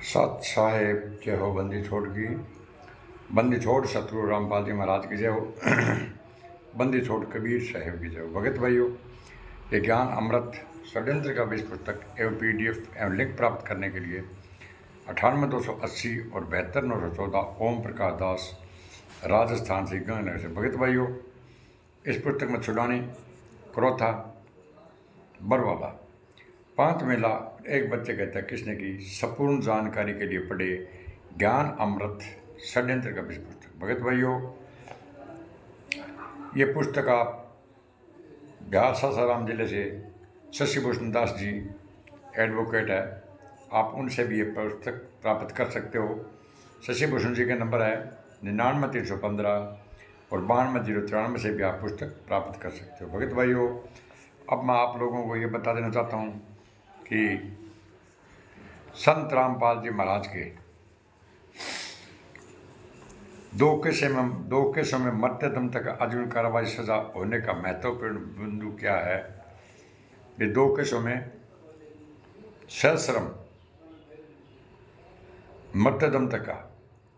सत साहेब जय हो। बंदी छोड़ की बंदी छोड़ सतगुरु रामपाल जी महाराज की जय हो। बंदी छोड़ कबीर साहेब की जय हो। भगत भाइयों, ये ज्ञान अमृत षड्यंत्र का बीज पुस्तक एवं PDF एवं लिंक प्राप्त करने के लिए 98-280 और 72-914 ओम प्रकाश दास, राजस्थान से गंगानगर से। भगत भाइयों, इस पुस्तक में छुड़ानी क्रोथा बरवाला 5 मेला एक बच्चे कहता है किसने की। संपूर्ण जानकारी के लिए पढ़े ज्ञान अमृत षड्यंत्र का बीज पुस्तक। भगत भाइयों, ये पुस्तक आप बिहार सासाराम जिले से शशि भूषण दास जी एडवोकेट है, आप उनसे भी ये पुस्तक प्राप्त कर सकते हो। शशि भूषण जी का नंबर है 99-315 और 92-093 से भी आप पुस्तक प्राप्त कर सकते हो। भगत भाइयों, अब मैं आप लोगों को ये बता देना चाहता हूँ कि संत रामपाल जी महाराज के दो केसों में मरते दम तक आजीवन कारावास सजा होने का महत्वपूर्ण बिंदु क्या है। ये 2 केसों में सश्रम मरते दम तक का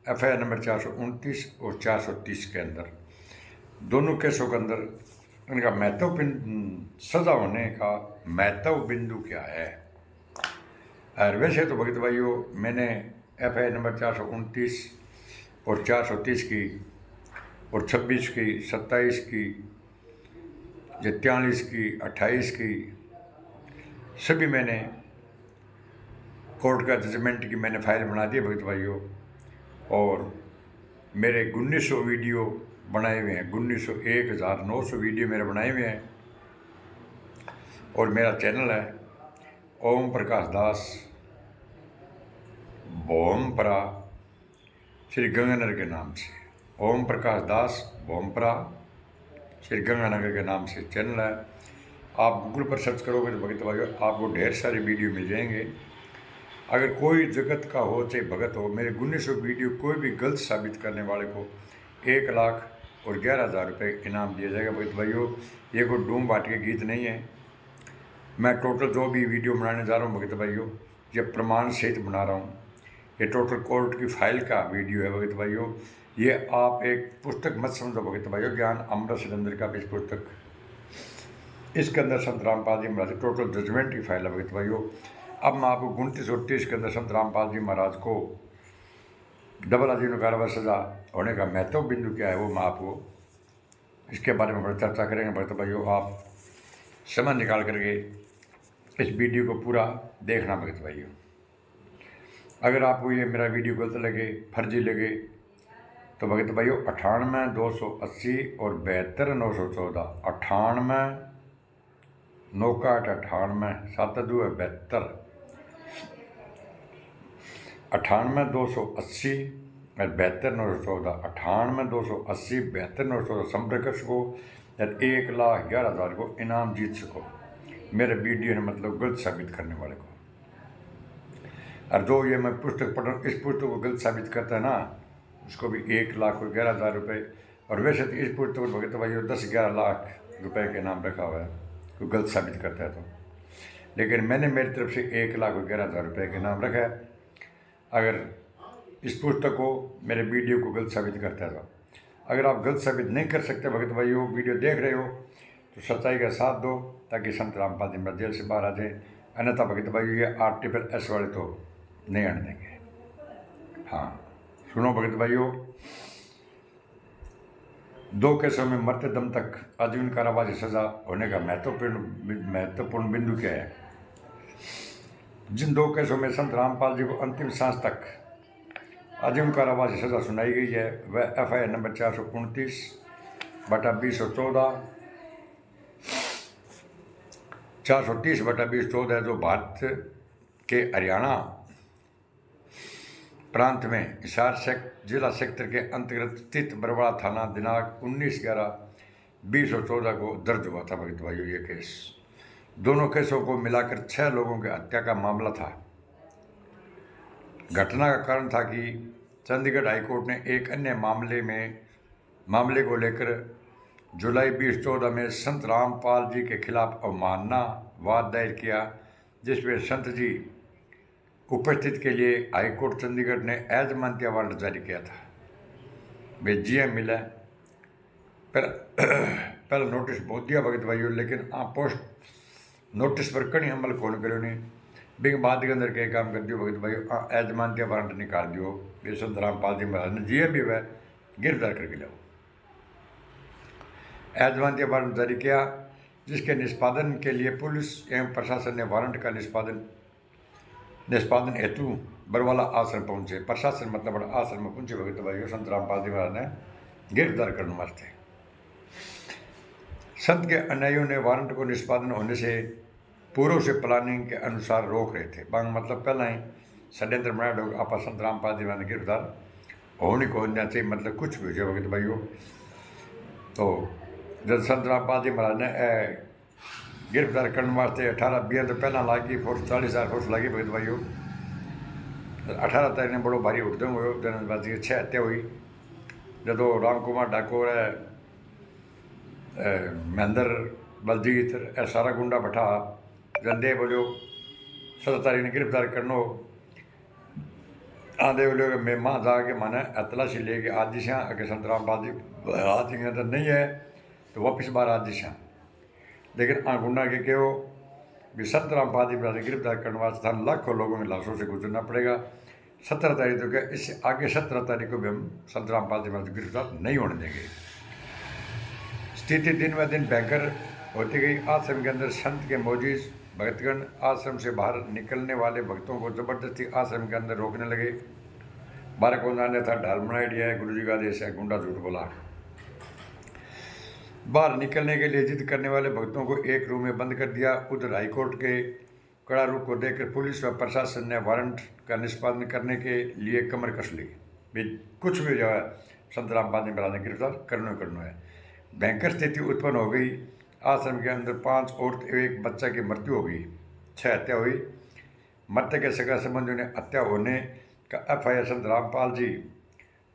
FIR नंबर 429 और 430 के अंदर, दोनों केसों के अंदर इनका महत्वपूर्ण सजा होने का महत्व बिंदु क्या है। और वैसे तो भगत भाइयों, मैंने FIR नंबर 429 और 430 की और 26 की, 27 की, 43 की, 28 की सभी मैंने कोर्ट का जजमेंट की मैंने फाइल बना दी भगत भाइयों। और मेरे 1900 वीडियो बनाए हुए हैं, 1900 वीडियो मेरे बनाए हुए हैं। और मेरा चैनल है ओम प्रकाश दास बोमपरा श्री गंगानगर के नाम से। ओम प्रकाश दास बोमपरा श्री गंगानगर के नाम से चैनल है। आप गूगल पर सर्च करोगे तो भगत भाइयों आपको ढेर सारे वीडियो मिल जाएंगे। अगर कोई जगत का हो चाहे भगत हो, मेरे 1900 वीडियो कोई भी गलत साबित करने वाले को 1,11,000 रुपये इनाम दिया जाएगा। भगत भाइयों, ये कोई डूम बाट के गीत नहीं है। मैं टोटल जो भी वीडियो बनाने जा रहा हूँ भगत भाइयों, ये प्रमाण सहित बना रहा हूँ। ये टोटल कोर्ट की फाइल का वीडियो है भगत भाइयों। ये आप एक पुस्तक मत समझो भगत भाइयों, ज्ञान अमृत षड्यंत्र का इस पुस्तक, इसके अंदर संत रामपाल जी महाराज टोटल जजमेंट की फाइल है भगत भाइयों। अब मैं आपको 29 और 30 के अंदर संत रामपाल जी महाराज को डबल आजीवन कारावास सजा होने का महत्व बिंदु क्या है वो मैं आपको इसके बारे में चर्चा करेंगे भगत भाइयों। आप समय निकाल करके इस वीडियो को पूरा देखना भगत भाइयों। अगर आपको ये मेरा वीडियो गलत लगे, फर्जी लगे, तो भगत भाइयों 98-280 और 72-914 98-961-98-7-2-72 98-280 और 72-914 98-280 72-914 संपर्क कर सको और 1,11,000 को इनाम जीत सको। मेरे वीडियो ने मतलब गलत साबित करने वाले को। और जो ये मैं पुस्तक पढ़ रहा हूँ, इस पुस्तक को गलत साबित करता है ना, उसको भी 1,11,000 रुपये। और वैसे तो इस पुस्तक को भगत भाइयों 10-11 लाख रुपए के नाम रखा हुआ है, कोई गलत साबित करता है तो। लेकिन मैंने मेरी तरफ से 1,11,000 रुपये के नाम रखा है। अगर इस पुस्तक को, मेरे वीडियो को गलत साबित करता है तो। अगर आप गलत साबित नहीं कर सकते भगत भाइयों, वीडियो देख रहे हो, तो सच्चाई का साथ दो ताकि संत रामपाल जी महाराज जेल से बाहर आ जाए। अन्यथा भगत भाइयों ये RSS वाले तो नहीं आने देंगे। हाँ सुनो भगत भाइयों, 2 केसों में मरते दम तक आजीवन कारावास सजा होने का महत्वपूर्ण बिंदु क्या है। जिन 2 केसों में संत रामपाल जी को अंतिम सांस तक आजीवन कारावास सजा सुनाई गई है, वह FIR नंबर 429/2014 430/2014 है, जो भारत के हरियाणा प्रांत में हिसार जिला सेक्टर के अंतर्गत स्थित बरवाड़ा थाना दिनांक 19/11/2014 को दर्ज हुआ था भगत भाइयों। ये केस, दोनों केसों को मिलाकर 6 लोगों की हत्या का मामला था। घटना का कारण था कि चंडीगढ़ हाईकोर्ट ने एक अन्य मामले को लेकर जुलाई 2014 में संत रामपाल जी के खिलाफ अवमानना वाद दायर किया, जिसमें संत जी उपस्थित के लिए हाईकोर्ट चंडीगढ़ ने एजमानती वारंट जारी किया था। वे जीएम मिला पर पहले नोटिस बहुत दिया भगत भाइयों, लेकिन आप पोस्ट नोटिस पर कहीं अमल कौन करो नहीं। बिग बाद के अंदर क्या काम कर दियो भगत भाइयों, एजमानती वारंट निकाल दियो। वे संत रामपाल जी महाराज ने जीएम भी वह गिरफ्तार करके लाओ। एजमानती वारंट जारी किया, जिसके निष्पादन के लिए पुलिस एवं प्रशासन ने वारंट का निष्पादन हेतु बरवाला आश्रम पहुंचे। प्रशासन मतलब बड़ा आश्रम में पहुंचे भगत भाइयों संत रामपाल जी महाराज ने गिरफ्तार करने वास्ते। संत के अनुयायियों ने वारंट को निष्पादन होने से पूर्व से प्लानिंग के अनुसार रोक रहे थे। बांग मतलब पहला ही षड्यंत्र बनाया लोग आप संत रामपाल जी महाराज ने गिरफ्तार होने को होना चाहिए, मतलब कुछ भी हो भगत भाइयों। तो जब संत रामपाल जी महाराज ने गिरफ्तार करने वास्ते 18-20 तो पहला लागी फोर्स 40,000 फोर्स लगी भगत भाइयों। 18 तारीख ने बड़ो भारी उद्यम हो, जनबाजी 6 हत्या हुई। जो राम कुमार डाकोर है, महेंद्र बलजीत ए सारा गुंडा बैठा जंदे बोलो 17 तारीख ने गिरफ्तार करनो आधे बोलो मैं माँ जाके माने तलाशी लेके आज दिशा अगर संत रामपाल जी आज के अंदर नहीं है तो वापिस बाहर आज दिशा। लेकिन गुंडा के क्यों भी संत रामपाल जी महाराज गिरफ्तार करने वास्ते हम लाखों लोगों के लाशों से गुजरना पड़ेगा। 17 तारीख तो क्या इससे आगे 17 तारीख को भी हम संत रामपाल जी महाराज गिरफ्तार नहीं होने देंगे। स्थिति दिन ब दिन भयंकर होती गई। आश्रम के अंदर संत के मौजूद भक्तगण आश्रम से बाहर निकलने वाले भक्तों को जबरदस्ती आश्रम के अंदर रोकने लगे। 12 को ने था ढाल बनाई दिया है, गुरु जी का देश है, गुंडा झूठ बोला। बाहर निकलने के लिए जिद करने वाले भक्तों को एक रूम में बंद कर दिया। उधर हाईकोर्ट के कड़ा रुख को देखकर पुलिस व प्रशासन ने वारंट का निष्पादन करने के लिए कमर कस ली। भी कुछ भी जो है संत रामपाल जी महाराज ने गिरफ्तार करना है। भयंकर स्थिति उत्पन्न हो गई। आश्रम के अंदर 5 औरत एवं 1 बच्चा की मृत्यु हो गई। 6 हत्या हुई। मृतक के सगा संबंधियों ने हत्या होने का FIR संत रामपाल जी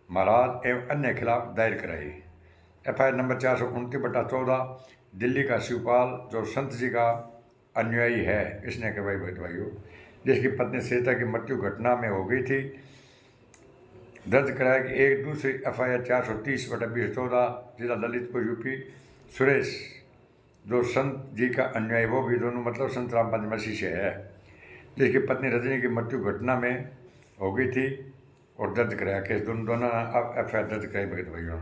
महाराज एवं अन्य खिलाफ दायर कराई। FIR नंबर 429/14 दिल्ली का शिवपाल जो संत जी का अनुयायी है इसने करवाई भगत भाइयों, जिसकी पत्नी सीता की मृत्यु घटना में हो गई थी। दर्ज कराया कि एक दूसरी FIR 430/2014 जिला ललितपुर UP सुरेश जो संत जी का अनुयायी वो भी दोनों मतलब संत रामपाल जी मसीह से है, जिसकी पत्नी रजनी की मृत्यु घटना में हो गई थी और दर्ज कराया केस। दोनों FIR दर्ज कराई भगत भाइयों।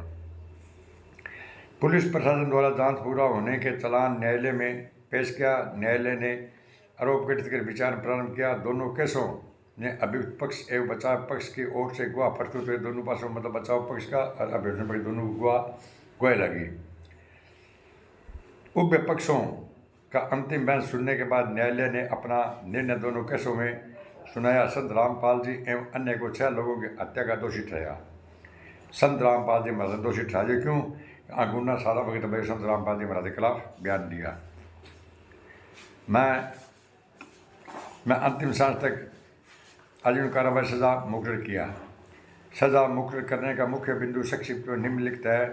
पुलिस प्रशासन द्वारा जांच पूरा होने के चालान न्यायालय में पेश किया। न्यायालय ने आरोप गठित कर विचार प्रारंभ किया। दोनों केसों ने अभियुक्त पक्ष एवं बचाव पक्ष की ओर से गवाह प्रस्तुत हुए। दोनों पासों मतलब बचाव पक्ष का और अभियुक्त पक्ष दोनों गवाही लगी। उभय पक्षों का अंतिम बहस सुनने के बाद न्यायालय ने अपना निर्णय दोनों केसों में सुनाया। संत रामपाल जी एवं अन्य को 6 लोगों की हत्या का दोषी ठहराया। संत रामपाल जी महाराज दोषी ठहराए क्यों? गुंडा सारा भगत भाई संत रामपाल जी महाराज के खिलाफ बयान दिया। मैं अंतिम सांस तक आजीवन कारावास सजा मुकर्रर किया। सजा मुकर्रर करने का मुख्य बिंदु संक्षिप्त में निम्नलिखित है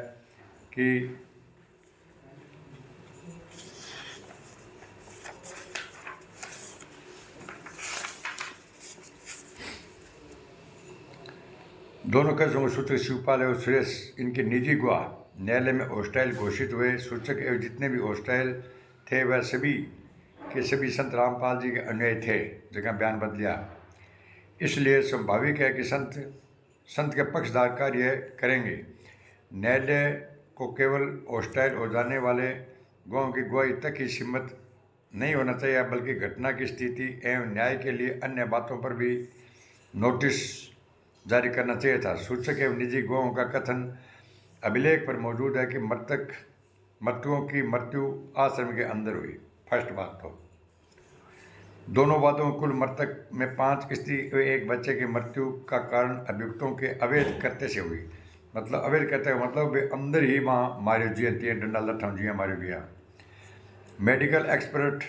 कि दोनों केसों में सूचक शिवपाल एवं सुरेश इनके निजी गवाह न्यायालय में हॉस्टाइल घोषित हुए। सूचक एवं जितने भी हॉस्टाइल थे वह सभी के सभी संत रामपाल जी के अनुयायी थे, जगह बयान बदलिया। इसलिए स्वाभाविक है कि संत के पक्षधार कार्य करेंगे। न्यायालय को केवल हॉस्टाइल हो जाने वाले गवाहों की गवाही तक ही सीमित नहीं होना चाहिए, बल्कि घटना की स्थिति एवं न्याय के लिए अन्य बातों पर भी नोटिस जारी करना चाहिए था। सूचक एवं निजी गवाहों का कथन अभिलेख पर मौजूद है कि मृतकों की मृत्यु आश्रम के अंदर हुई। फर्स्ट बात तो दोनों बातों कुल मृतक में 5 स्त्री व 1 बच्चे की मृत्यु का कारण अभियुक्तों के अवैध कृत्य से हुई। मतलब अवैध कृत्य मतलब वे अंदर ही माँ मारे जिया डंडा लट्ठा जिया मारे गया। मेडिकल एक्सपर्ट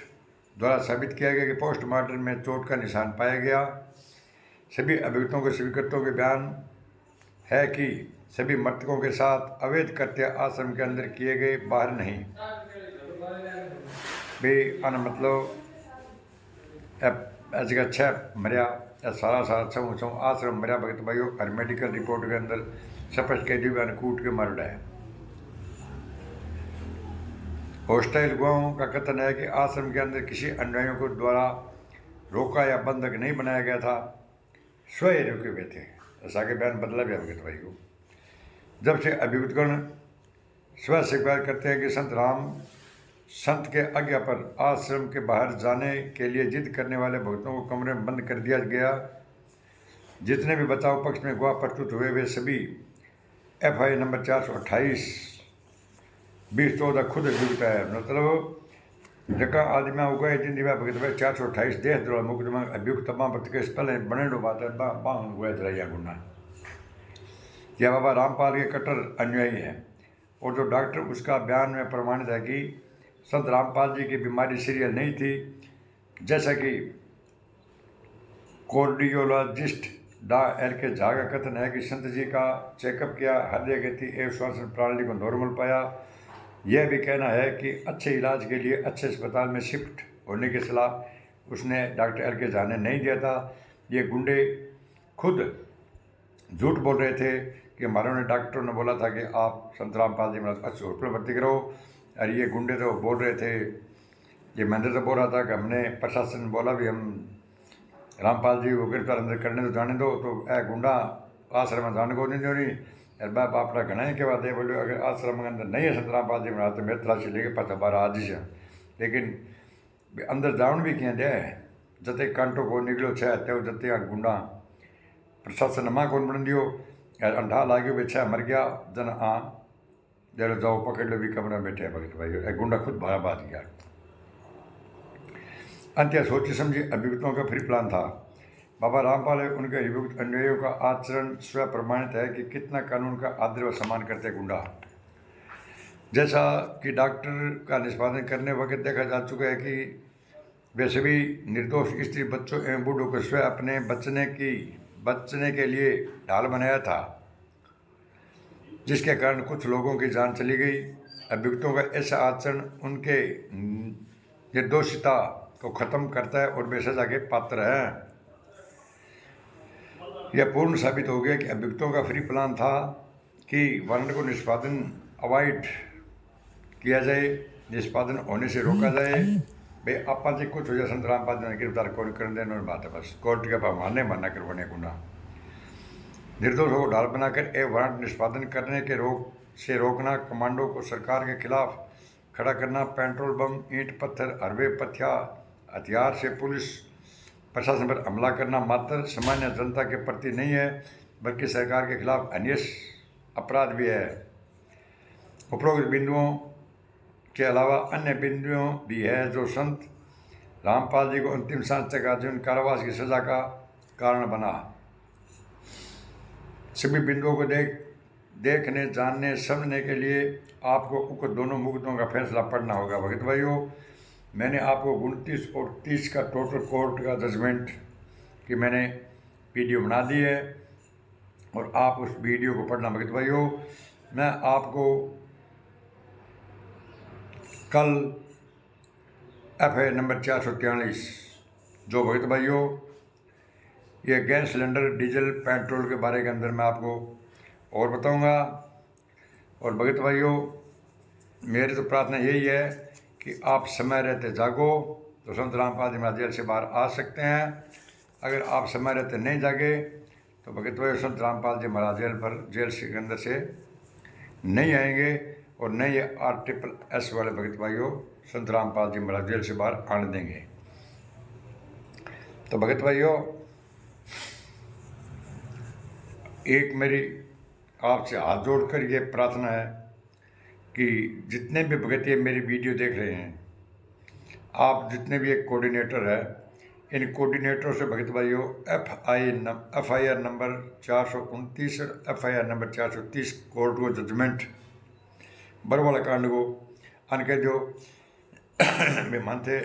द्वारा साबित किया गया कि पोस्टमार्टम में चोट का निशान पाया गया। सभी अभियुक्तों के स्वीकृतों के बयान है कि सभी मृतकों के साथ अवैध कृत्य आश्रम के अंदर किए गए, बाहर नहीं। भी मतलब जगह 6 मरिया सारा अच्छा आश्रम मरिया भगत भाइयों और मेडिकल रिपोर्ट के अंदर स्पष्ट कह दी कूट के मर है। हॉस्टाइल गवाहों का कथन है कि आश्रम के अंदर किसी अनुयायियों को द्वारा रोका या बंधक नहीं बनाया गया था, स्वयं रुके हुए थे। ऐसा के बयान बदला भी भगत भाई को। जब से अभियुक्तगण स्वयं स्वीकार करते हैं कि संत के आज्ञा पर आश्रम के बाहर जाने के लिए जिद करने वाले भक्तों को कमरे में बंद कर दिया गया। जितने भी बचाव पक्ष में गवाह प्रस्तुत हुए वे सभी FI नंबर 428 2014 खुद अभियुक्त है। मतलब जका आदमी उगाए जिन दिव्या भगत भाई 428 देशद्रोह मुकदमा अभियुक्त तमाम प्रति केस पहले बने बात है बांग हुए रहिया गुना। यह बाबा रामपाल के कट्टर अनुयायी है और जो डॉक्टर उसका बयान में प्रमाणित है कि संत रामपाल जी की बीमारी सीरियल नहीं थी, जैसा कि कार्डियोलॉजिस्ट डा LK झा का कथन है कि संत जी का चेकअप किया, हृदय गति एवं श्वसन प्रणाली को नॉर्मल पाया। यह भी कहना है कि अच्छे इलाज के लिए अच्छे अस्पताल में शिफ्ट होने की सलाह उसने डॉक्टर LK झा ने नहीं दिया था। ये गुंडे खुद झूठ बोल रहे थे कि हमारे डॉक्टर ने बोला था कि आप संत रामपाल जी महाराज अच्छे हॉस्पिटल भर्ती करो, और ये गुंडे तो बोल रहे थे। ये महेंद्र तो बोल रहा था कि हमने प्रशासन ने बोला भी हम रामपाल जी को गिरफ्तार अंदर करने तो जाने दो, तो गुंडा आश्रम में जाने को नहीं दो नहीं। अरे बाप आपका घना ही के बाद बोलो अगर आश्रम के अंदर नहीं है संत रामपाल जी महाराज तो मैं तलाशी लेके पता बारह आज ही से, लेकिन अंदर जान भी क्या दे जते कांटो को निकलो छे तो जते गुंडा प्रशासन माँ कौन बन दियो अंधा लाग्यो बेचा मर गया जन जरा जाओ पकड़ लो भी कमरा में बैठे भगत भाई गुंडा खुद भाड़ा बात गया। अंत्य सोची समझी अभियुक्तों का फ्री प्लान था। बाबा रामपाल उनके अभियुक्त अनुयायियों का आचरण स्वयं प्रमाणित है कि कितना कानून का आदर व सम्मान करते गुंडा। जैसा कि डॉक्टर का निष्पादन करने वक्त देखा जा चुका है कि वे सभी निर्दोष स्त्री बच्चों एवं बूढ़ों को स्वयं अपने बचने के लिए ढाल बनाया था, जिसके कारण कुछ लोगों की जान चली गई। अभियुक्तों का ऐसा आचरण उनके निर्दोषिता को खत्म करता है और वे सजा के पात्र हैं। यह पूर्ण साबित हो गया कि अभियुक्तों का फ्री प्लान था कि वारंट को निष्पादन अवॉइड किया जाए, निष्पादन होने से रोका जाए। भाई आपा जी कुछ हो जाए संत रामपाल जी ने गिरफ्तार कौन कर देने बात है, बस कोर्ट के पास मानना करवाने गुना। निर्दोषों को ढाल बनाकर वारंट निष्पादन करने के से रोकना, कमांडो को सरकार के खिलाफ खड़ा करना, पेट्रोल बम ईंट पत्थर हरवे पथिया हथियार से पुलिस प्रशासन पर हमला करना मात्र सामान्य जनता के प्रति नहीं है बल्कि सरकार के खिलाफ अन्य अपराध भी है। उपरोक्त बिंदुओं के अलावा अन्य बिंदुओं भी है जो संत रामपाल जी को अंतिम सांस तक आजीवन कारावास की सजा का कारण बना। सभी बिंदुओं को देखने जानने समझने के लिए आपको उक्त दोनों मुकदमों का फैसला पढ़ना होगा। भगत भाइयों, मैंने आपको 29 और 30 का टोटल कोर्ट का जजमेंट की मैंने वीडियो बना दी है और आप उस वीडियो को पढ़ना। भगत भाइयों, मैं आपको कल FI नंबर 443 जो भगत भाइयों ये गैस सिलेंडर डीजल पेट्रोल के बारे के अंदर मैं आपको और बताऊंगा। और भगत भाइयों, मेरी तो प्रार्थना यही है कि आप समय रहते जागो तो संत रामपाल जी महाराज जेल से बाहर आ सकते हैं। अगर आप समय रहते नहीं जागे तो भगत भाइयों संत रामपाल जी महाराज जेल के अंदर से नहीं आएंगे और नहीं RSS वाले भगत भाइयों संत रामपाल जी महाराज जेल से बाहर आने देंगे। तो भगत भाइयों, एक मेरी आपसे हाथ जोड़कर ये प्रार्थना है कि जितने भी भगत ये मेरी वीडियो देख रहे हैं, आप जितने भी एक कोऑर्डिनेटर है, इन कोऑर्डिनेटरों से भगत भाइयों FIR नंबर 429 और FIR नंबर 430 कोर्ट को जजमेंट बरवाला कांड को अनके जो मैं मानते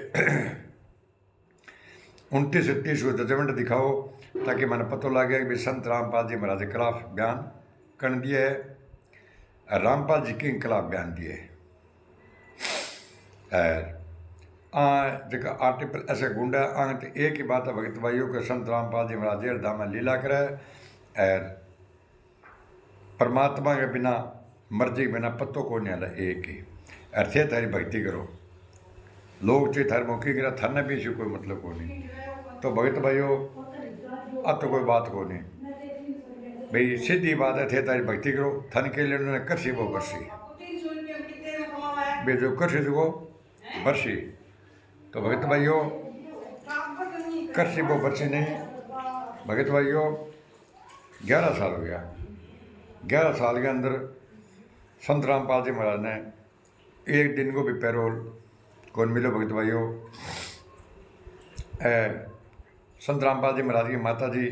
29 और 30 को जजमेंट दिखाओ ताकि मैंने पता लगे कि संत रामपाल जी महाराज के खिलाफ बयान कर दिए है, रामपाल जी के खिलाफ बयान दिए है। जो आर्टिकल ऐसे गुंडा आंग तो एक ही बात है भगत भाइयों के संत रामपाल जी महाराज जेल धाम में लीला करे और परमात्मा के बिना मर्जी के बिना पत्तो को नहीं हला एक ही और थे थारी भक्ति करो लोग चाहे थार मौकी करा थाने भी इसी कोई मतलब को नहीं। तो भगत भाइयों अब तो कोई बात को नहीं भाई सीधी बात है थे तारी भक्ति करो थन के लिए उन्होंने करसी वो बरसी भाई जो करसी वो बरसी। तो भगत भाइयों करसी वो बरसी नहीं भगत भाइयों 11 साल हो गया 11 साल के अंदर संत रामपाल जी महाराज ने एक दिन को भी पैरोल कौन मिलो भगत भाइयों। संत रामपाल जी महाराज की माता जी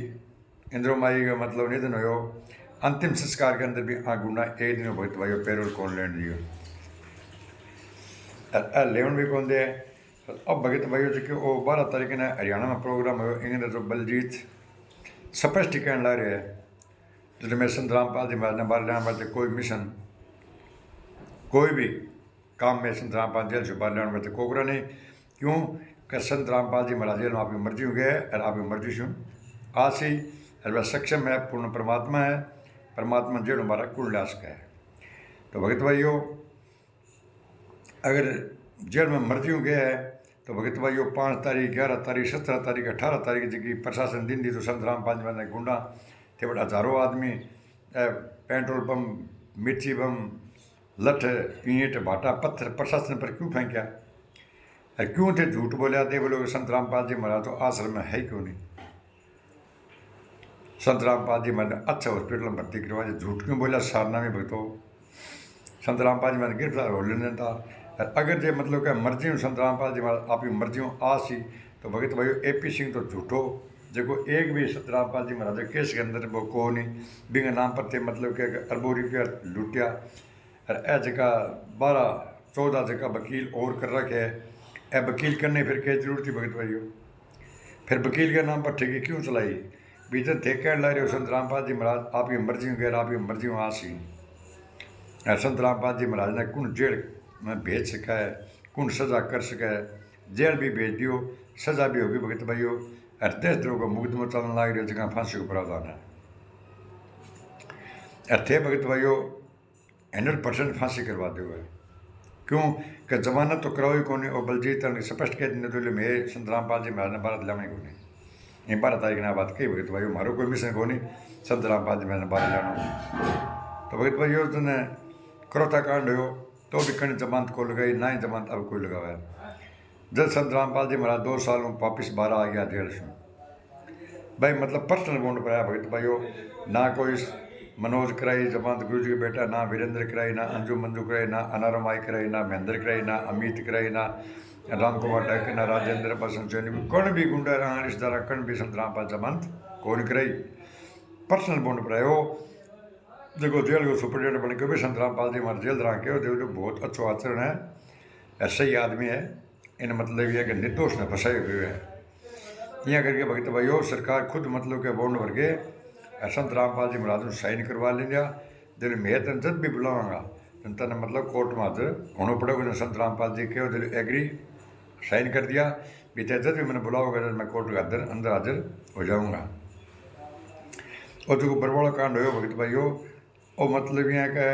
इंद्रोमाई का मतलब निधन हो अंतिम संस्कार के अंदर भी गुंडा एक दिन भगत भाइयों पैरोल कौन लेन दियो लेवन भी कौन दे। अब भगत भाइयों जो कि वो 12 तारीख ने हरियाणा में प्रोग्राम हो इंग्रेज जो बलजीत स्पष्ट कहने ला रहे हैं जो मैं संत रामपाल जी महाराज ने बाहर लेना पड़ते कोई मिशन कोई भी काम में संत रामपाल जेल से बाहर लेना पड़ते कोकरा नहीं क्यों कि संत रामपाल जी महाराज जेल में आपकी मर्जी हो गए और आपकी मर्जी से आसी और वह सक्षम है पूर्ण परमात्मा है परमात्मा जेल हमारा कुंडलास का है। तो भगत भाइयों अगर जेल में मर्जी हो गया है तो भगत भाइयों 5 तारीख 11 तारीख 17 तारीख 18 तारीख जी प्रशासन दिन दी तो संत रामपाल जी ने गुंडा थे बड़ा हजारों आदमी पेट्रोल पंप मिर्ची बम लठ ईंट भाटा पत्थर प्रशासन पर क्यों फेंका क्यों थे झूठ बोलिया दे बोलो संत रामपाल जी महाराज तो आश्रम में है क्यों नहीं। संत रामपाल जी मैंने अच्छा हॉस्पिटल में भर्ती करवा झूठ क्यों बोलिया सारना में भगतो संत रामपाल जी मैंने गिरफ्तार हो लेने था। अगर जे मतलब क्या मर्जी हूँ संत रामपाल जी महाराज आपकी मर्जी हूँ आसी तो भगत भाई AP सिंह तो झूठो जो एक भी संत रामपाल जी महाराज केस के अंदर वो को नहीं बिंग नाम पर थे मतलब कि अरबों रुपया लुटिया और ए जगह 12-14 जगह वकील और कर रखे है ए वकील करने फिर क्या जरूरत थी भगत भाइयों फिर वकील के नाम पर ठेके क्यों चलाई भीतर थे कह ला रहे हो संत रामपाल जी महाराज आपकी मर्जी गैर आपकी मर्जी आसी संत रामपाल जी महाराज ने कौन जेल में भेज सका है कौन सजा कर सका है जेल भी भेज दियो सजा भी होगी भगत भाइयों और 10 दिनों को मुकदमा चलने लग रहा जगह फांसी को प्रावधान है थे भगत भाइयों 100% फांसी करवा दो है क्यों कि जमानत तो कराओ ही कौन और बलजीत स्पष्ट कह दिन तो मैं संत रामपाल जी महाराज ने भारत लाने को नहीं ये 12 तारीख ने बात कही भगत भाइयों मारो कोई मिशन को नहीं संत रामपाल जी महाराज ने भारत लाना तो भगत भाइयों तुमने करोता कांड हो तो भी कहीं जमानत को लगाई ना ही जमानत अब कोई लगावा है। जब संत रामपाल जी महाराज 2 साल में वापिस 12 आ गया जेल से भाई मतलब पर्सनल बॉन्ड पर आया भगत भाइयों ना कोई मनोज कराई जमानत गुरु जी के बेटा ना वीरेंद्र कराई ना अंजू मंजू कराई ना अनारमाई कराई ना महेंद्र कराई ना अमित कराई ना राम कुमार डक ना राजेंद्र बसंत सैनी कौन भी गुंडा रिश्तेदार कौन भी संत रामपाल जमानत कौन कराई पर्सनल बॉन्ड पर आयो जो जेल को सुपरिटेंडेंट बन के भी संत रामपाल जी हमारे जेल रहा के जो बहुत अच्छो आचरण है सही आदमी है इन मतलब ये कि निर्दोष ने फंसाए हुए है यहाँ करके भगत भाइयों सरकार खुद मतलब के बॉन्ड भर के संत रामपाल जी महाराज साइन करवा लेंगे दिल मैं तेन जब भी बुलावागा तेन मतलब कोर्ट में हाजिर होना पड़ेगा संत रामपाल जी के दिल एग्री साइन कर दिया भी तेज जब भी मैंने बुलाओगा मैं कोर्ट के अंदर हाजिर हो जाऊँगा। और जो बरवाड़ा कांड हो भगत भाइयों और मतलब यहाँ का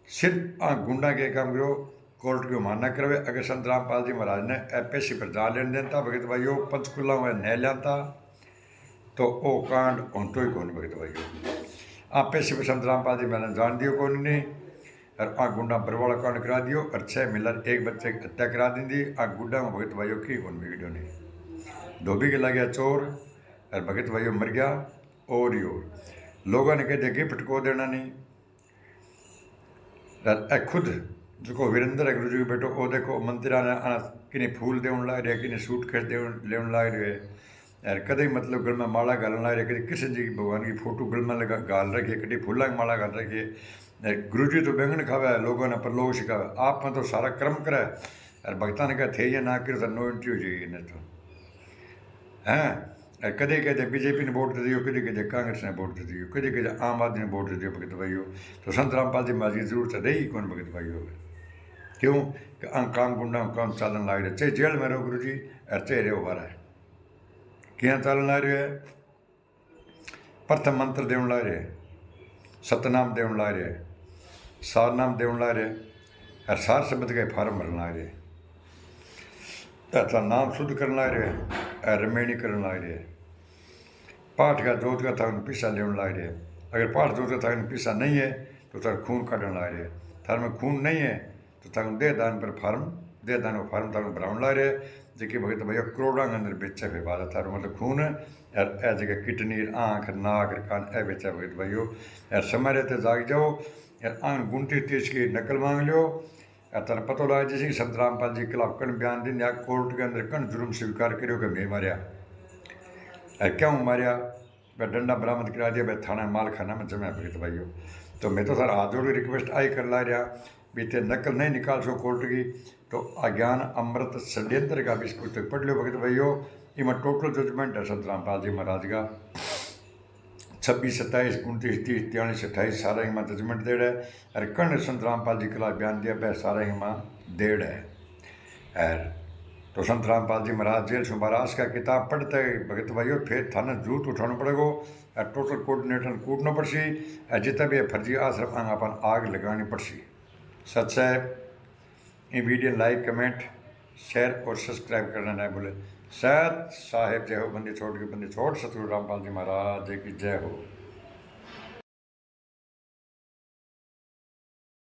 सिर्फ गुंडा के काम करो कोर्ट की मानना करवे अगर संत रामपाल जी महाराज ने पैसे पर जा लेन देता भगत भाइयों पंचकुला में न लाता तो वो कांड हों तो ही कौन भगत भाइयों पैसे पर संत रामपाल जी मैंने जान दियो कौन नहीं और गुंडा बरवाड़ा कांड करा दियो और 6 मिलर एक बच्चे की हत्या करा दी गुड्डा में भगत भाइयों की कौन वीडियो नहीं धोबी के लग गया चोर और भगत भाइयों मर गया और ही और लोगों ने कहते गिफ्ट को देना नहीं खुद जो वीरेंद्र है गुरु जी बेटो वो देखो मंत्रा ने कि फूल देने लग रहे कि सूट केस लेने लग रहे यार कदे मतलब गल में माला गालन लग रहे कभी कृष्ण जी की भगवान की फोटो गल में गाल रखी है कभी फूलों की माला गाल रखी है गुरु जी तो बैंगन खावा है लोगों ने परलोक सिखावा आप में तो सारा कर्म करा है और भक्ता ने कहा थे या ना कर नो एंट्री हो जाएगी इन्हें तो हैं कदे कहते बीजेपी ने वोट दे दियो कदे कहते कांग्रेस ने वोट दे दियो कदे कहते आम आदमी ने वोट दे दियो भगत भाइयों तो संत रामपाल जी महाराज की जरूरत रही कौन भगत भाइयों क्यों कि काम गुंडा काम चालन लाग रहे चे जेल में रहो गुरु जी और चे रे बार है क्या चालन ला रहे है प्रथम मंत्र देवन ला रहे सतनाम देवन ला रहे सारनाम देवन ला रहे और सार शब्द के फार्म भरन ला रहे ऐसा नाम शुद्ध करने ला रहे और रमेणी करने ला रहे पाठ का जोत का था पीसा लेवन ला रहे अगर पाठ जोत का था पीसा नहीं है तो तार खून काटन ला रहे थार में खून नहीं है तो तार देह दान पर फार्म देह दान को फार्म तार भरावन ला रहे जेकी भगत भैया करोड़ा के अंदर बेचा फिर बात थार मतलब खून और ए जगह किडनी आँख नाक कान ए बेचा भगत भाइयों यार समय रहते जाग जाओ यार आंख गुंटी तेज की नकल मांग लो यार तेना पता लगा जैसे संत रामपाल जी के खिलाफ कन बयान दिन या कोर्ट के अंदर कन जुर्म स्वीकार करो कि मैं मारिया क्यों मारिया वह डंडा बरामद करा दिया वह थाना माल खाना में जमा भगत भाइयों तो मैं तो सर हाथ जोड़ रिक्वेस्ट आई कर ला रहा भी ते नकल नहीं निकाल सो कोर्ट की तो अज्ञान अमृत षड्यंत्र का भी पुस्तक पढ़ लो भगत भाइयों इमा टोटल जजमेंट है संत रामपाल जी महाराज का 26, 27, 29, 30, 43, 28 सारा हिमा जजमेंट देड़ है और कर्ण संत रामपाल जी के खिलाफ बयान दिया वह सारा हिमा देड़ है और तो संत रामपाल जी महाराज जेल से महाराज का किताब पढ़ते भगत भाइयों फिर थाना जूत उठाना पड़ेगा और टोटल कोऑर्डिनेटर कूटना पड़सी और जितना भी फर्जी आश्रम आंग अपन आग लगानी पड़सी सच है ये वीडियो लाइक कमेंट शेयर और सब्सक्राइब करना नहीं भूले सत साहेब जय हो बंदी छोड़ के बंदी छोड़ सतगुरु रामपाल जी महाराज की जय हो।